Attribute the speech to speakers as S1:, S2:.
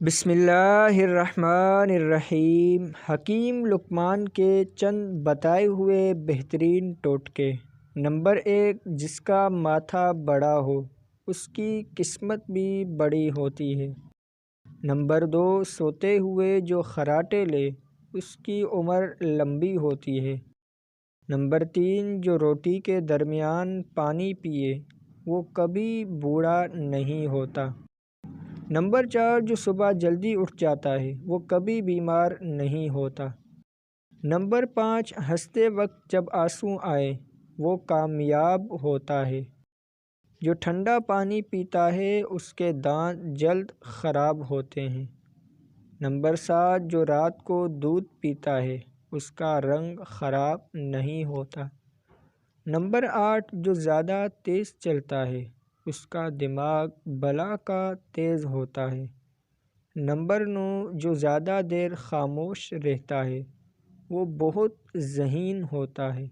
S1: بسم اللہ الرحمن الرحیم۔ حکیم لقمان کے چند بتائے ہوئے بہترین ٹوٹکے۔ نمبر 1، جس کا ماتھا بڑا ہو اس کی قسمت بھی بڑی ہوتی ہے۔ نمبر 2، سوتے ہوئے جو خراٹے لے اس کی عمر لمبی ہوتی ہے۔ نمبر 3، جو روٹی کے درمیان پانی پیے وہ کبھی بوڑھا نہیں ہوتا۔ نمبر 4، جو صبح جلدی اٹھ جاتا ہے وہ کبھی بیمار نہیں ہوتا۔ نمبر 5، ہنستے وقت جب آنسو آئے وہ کامیاب ہوتا ہے۔ جو ٹھنڈا پانی پیتا ہے اس کے دانت جلد خراب ہوتے ہیں۔ نمبر 7، جو رات کو دودھ پیتا ہے اس کا رنگ خراب نہیں ہوتا۔ نمبر 8، جو زیادہ تیز چلتا ہے اس کا دماغ بلا کا تیز ہوتا ہے۔ نمبر 9، جو زیادہ دیر خاموش رہتا ہے وہ بہت ذہین ہوتا ہے۔